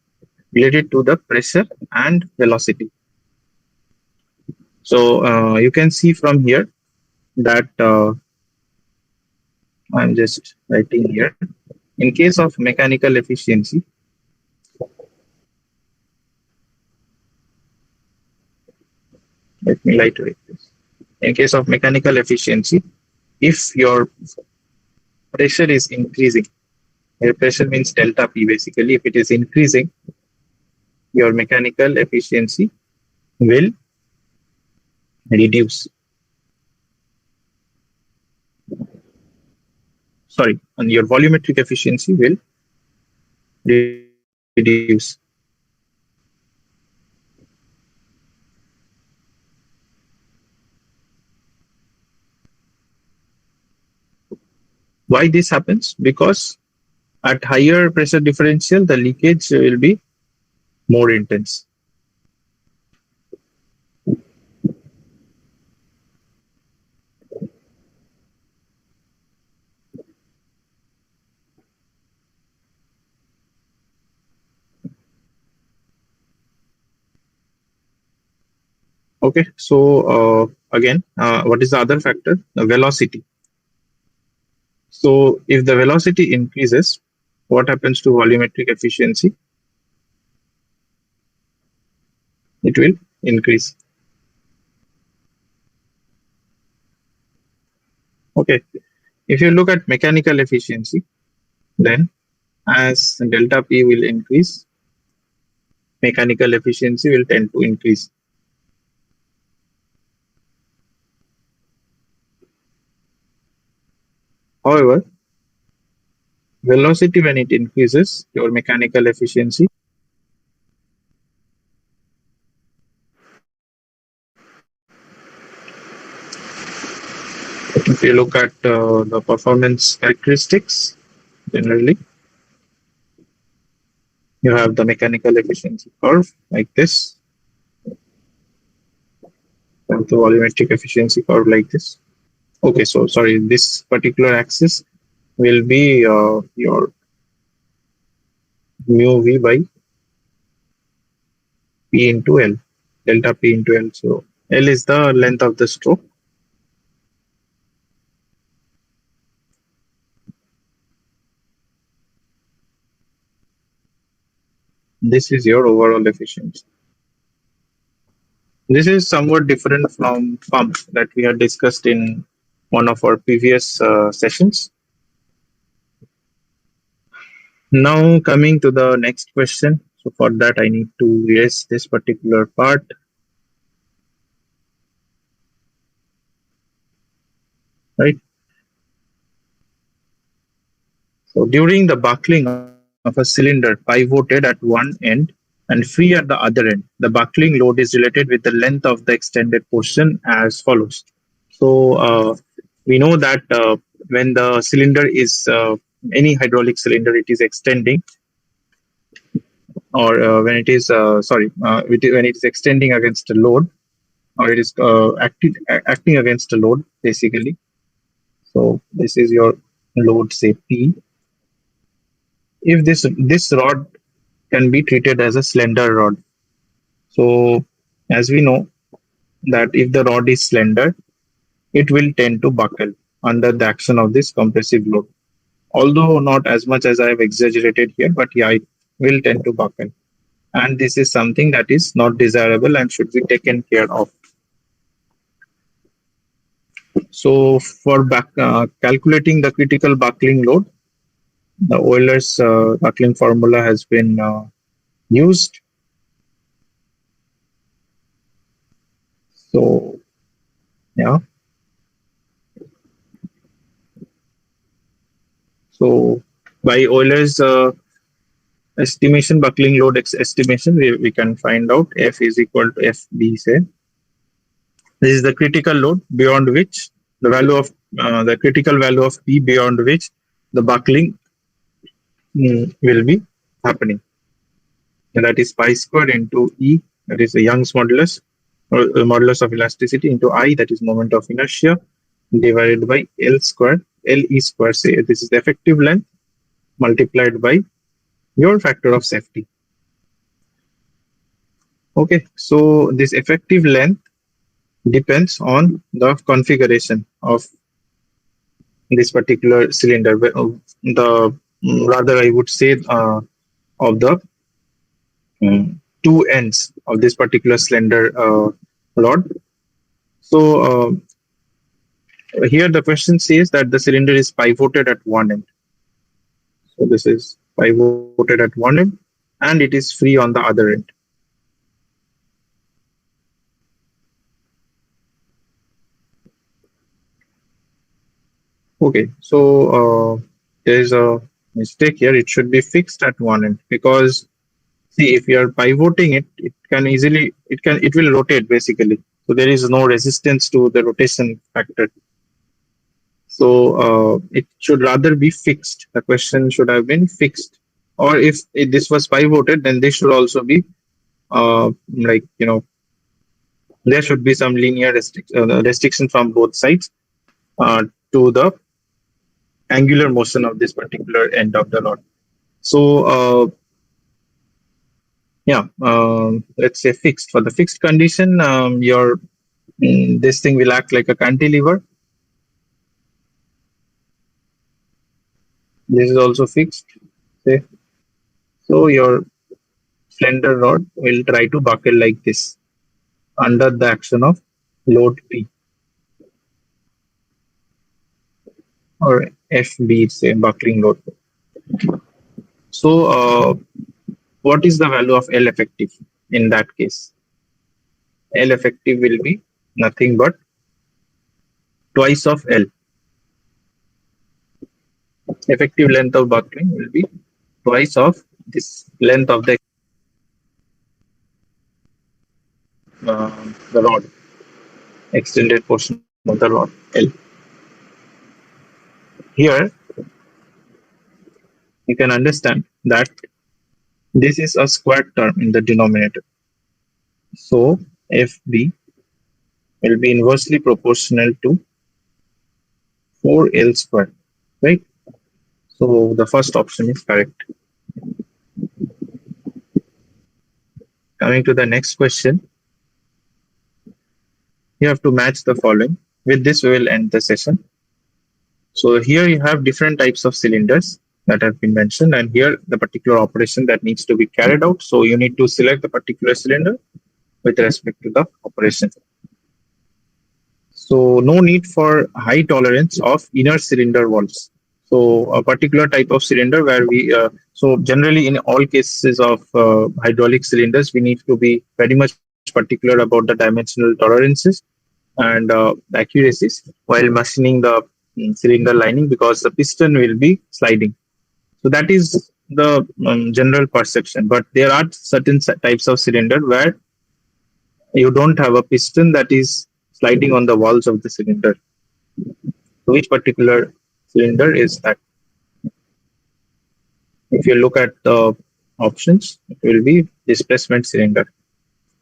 related to the pressure and velocity. So you can see from here that I'm just writing here. In case of mechanical efficiency, let me write this. In case of mechanical efficiency, if your pressure is increasing, air pressure means delta P basically, if it is increasing, your mechanical efficiency will reduce. Sorry, and your volumetric efficiency will reduce. Why this happens? Because at higher pressure differential, the leakage will be more intense. Okay, so again, what is the other factor? The velocity. So if the velocity increases, what happens to volumetric efficiency? It will increase. Okay, if you look at mechanical efficiency, then as delta P will increase, mechanical efficiency will tend to increase. However, velocity when it increases, your mechanical efficiency. If you look at the performance characteristics, generally, you have the mechanical efficiency curve like this, and the volumetric efficiency curve like this. Okay, so sorry, this particular axis will be your mu v by p into L, delta p into L. So L is the length of the stroke. This is your overall efficiency. This is somewhat different from pump that we had discussed in one of our previous sessions. Now coming to the next question. So for that I need to erase this particular part, right? So during the buckling of a cylinder pivoted at one end and free at the other end, the buckling load is related with the length of the extended portion as follows. So we know that when the cylinder is any hydraulic cylinder, it is extending, or when it is when it is extending against a load, or it is acting against a load, basically. So this is your load, say P. If this rod can be treated as a slender rod. So as we know that if the rod is slender, it will tend to buckle under the action of this compressive load. Although not as much as I have exaggerated here, but yeah, it will tend to buckle. And this is something that is not desirable and should be taken care of. So for calculating the critical buckling load, the Euler's buckling formula has been used. So yeah, so by Euler's estimation, buckling load estimation, we can find out F is equal to FB. Say this is the critical load beyond which the value of the critical value of P beyond which the buckling will be happening. And that is pi square into E, that is the Young's modulus, or the modulus of elasticity, into I, that is moment of inertia, divided by L square, LE square. Say this is the effective length multiplied by your factor of safety. Okay, so this effective length depends on the configuration of this particular cylinder. The rather, I would say, of the two ends of this particular slender rod. So here the question says that the cylinder is pivoted at one end. So this is pivoted at one end and it is free on the other end. Okay, so there is a mistake here. It should be fixed at one end, because see, if you are pivoting it, it will rotate basically. So there is no resistance to the rotation factor. So it should rather be fixed. The question should have been fixed. Or if this was pivoted, then this should also be like, there should be some linear restriction from both sides to the angular motion of this particular end of the rod. So yeah, let's say fixed. For the fixed condition, this thing will act like a cantilever. This is also fixed. Say. So your slender rod will try to buckle like this under the action of load P, or FB, say buckling load. So what is the value of L effective in that case? L effective will be nothing but twice of L. effective length of buckling will be twice of this length of the rod, extended portion of the rod L. Here you can understand that this is a square term in the denominator. So FB will be inversely proportional to 4L square, right? So the first option is correct. Coming to the next question, you have to match the following. With this, we will end the session. So here you have different types of cylinders that have been mentioned, and here the particular operation that needs to be carried out. So you need to select the particular cylinder with respect to the operation. So no need for high tolerance of inner cylinder walls. So a particular type of cylinder where so generally in all cases of hydraulic cylinders, we need to be very much particular about the dimensional tolerances and accuracies while machining the cylinder lining, because the piston will be sliding. So that is the general perception. But there are certain types of cylinder where you don't have a piston that is sliding on the walls of the cylinder. So which particular cylinder is that? If you look at the options, it will be displacement cylinder.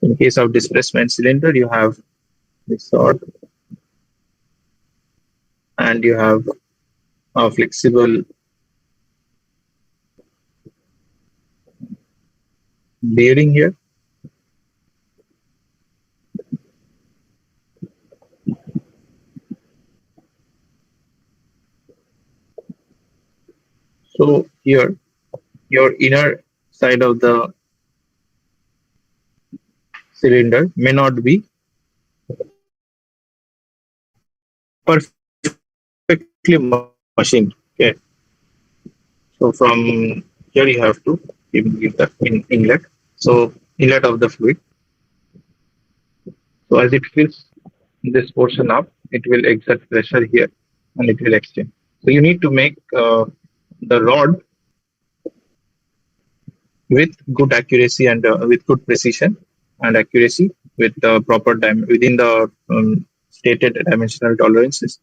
In case of displacement cylinder, you have this sort, and you have a flexible bearing here. So here, your inner side of the cylinder may not be perfectly machined. Okay. So from here you have to give the inlet. So inlet of the fluid. So as it fills this portion up, it will exert pressure here and it will extend. So you need to make the rod with good accuracy and with good precision and accuracy with the proper within the stated dimensional tolerances,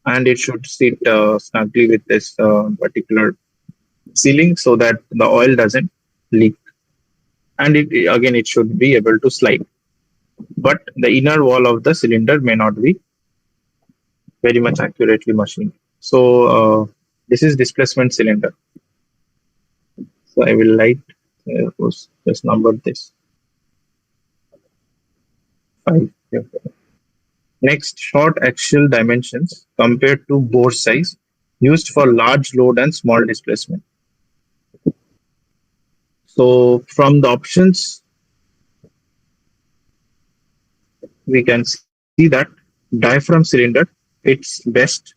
and it should sit snugly with this particular sealing so that the oil doesn't leak, and it again it should be able to slide, but the inner wall of the cylinder may not be very much accurately machined. So this is displacement cylinder. So I will light just number this 5. Next, short axial dimensions compared to bore size used for large load and small displacement. So from the options, we can see that diaphragm cylinder fits best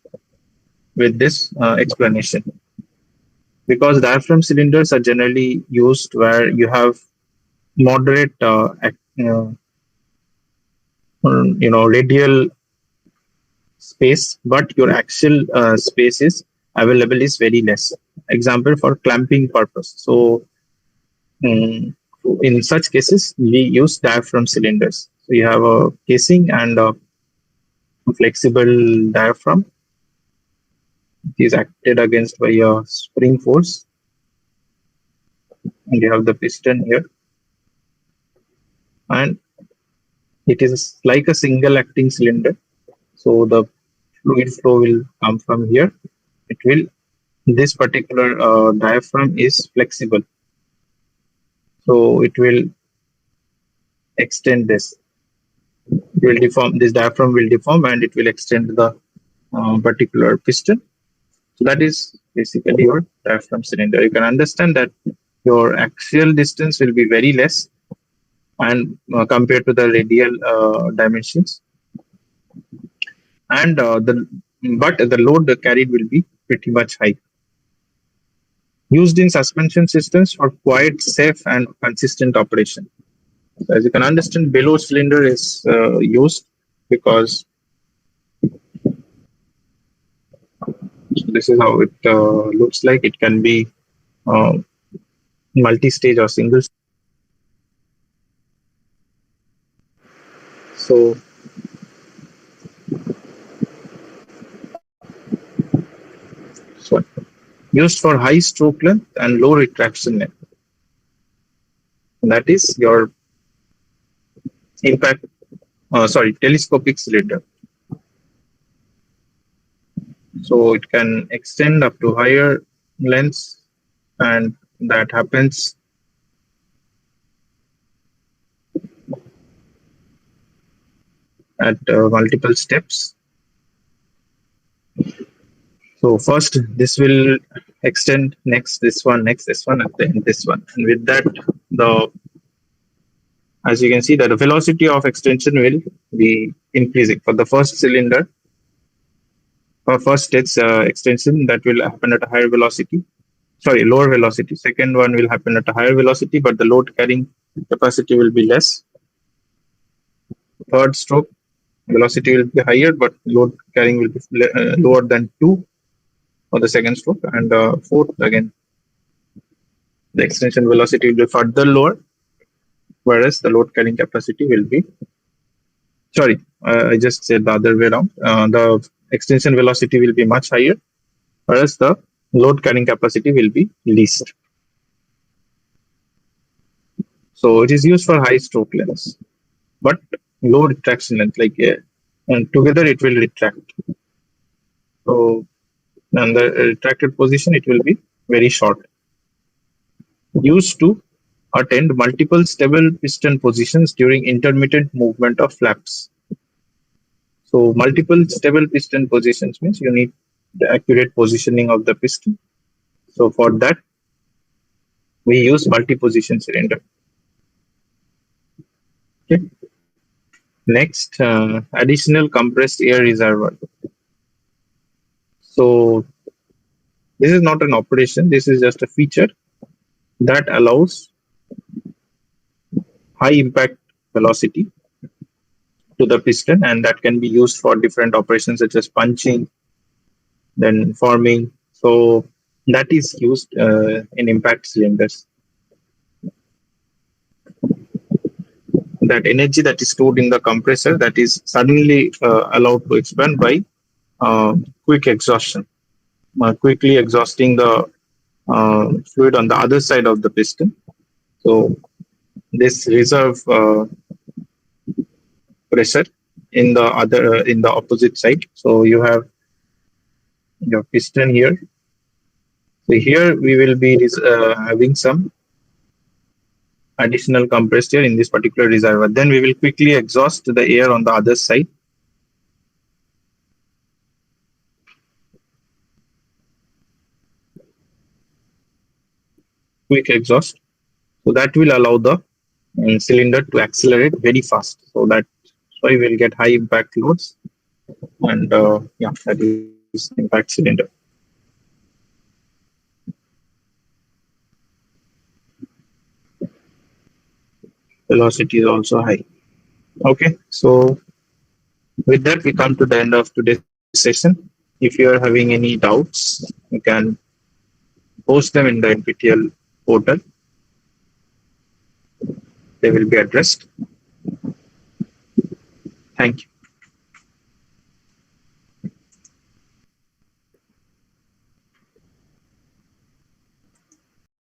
with this explanation, because diaphragm cylinders are generally used where you have moderate radial space, but your axial space is available is very less. Example, for clamping purpose. So in such cases, we use diaphragm cylinders. So you have a casing and a flexible diaphragm. It is acted against by a spring force, and you have the piston here, and it is like a single acting cylinder. So the fluid flow will come from here. It will, this particular diaphragm is flexible, so it will extend this. It will deform, this diaphragm will deform and it will extend the particular piston. So that is basically your diaphragm cylinder. You can understand that your axial distance will be very less and compared to the radial dimensions, and but the load carried will be pretty much high. Used in suspension systems for quiet, safe, and consistent operation. So as you can understand, bellows cylinder is used because So this is how it looks like. It can be uh, multi-stage or single. So so used for high stroke length and low retraction length. That is your impact. Sorry, telescopic cylinder. So it can extend up to higher lengths, and that happens at multiple steps. So first this will extend, next this one, next this one, and then this one. And with that, the as you can see that the velocity of extension will be increasing. For the first cylinder, for first stage extension, that will happen at a higher velocity. Sorry, lower velocity. Second one will happen at a higher velocity, but the load carrying capacity will be less. Third stroke velocity will be higher, but load carrying will be lower than 2 for the second stroke. And fourth, again, the extension velocity will be further lower, whereas the load carrying capacity will be, sorry, I just said the other way around. The extension velocity will be much higher, whereas the load carrying capacity will be least. So it is used for high stroke lengths, but low retraction length, like and together it will retract. So and the retracted position, it will be very short. Used to attend multiple stable piston positions during intermittent movement of flaps. So multiple stable piston positions means you need the accurate positioning of the piston. So for that, we use multi-position cylinder. Okay. Next, additional compressed air reservoir. So this is not an operation. This is just a feature that allows high impact velocity to the piston, and that can be used for different operations such as punching, then forming. So that is used in impact cylinders. That energy that is stored in the compressor, that is suddenly allowed to expand by quick exhaustion, quickly exhausting the fluid on the other side of the piston. So this reserve pressure in the opposite side. So you have your piston here. So here we will be having some additional compressed air in this particular reservoir. Then we will quickly exhaust the air on the other side. Quick exhaust. So that will allow the cylinder to accelerate very fast. So that's why we'll get high impact loads. And yeah, that is impact cylinder. Velocity is also high. Okay, so with that, we come to the end of today's session. If you are having any doubts, you can post them in the NPTEL portal. They will be addressed. Thank you.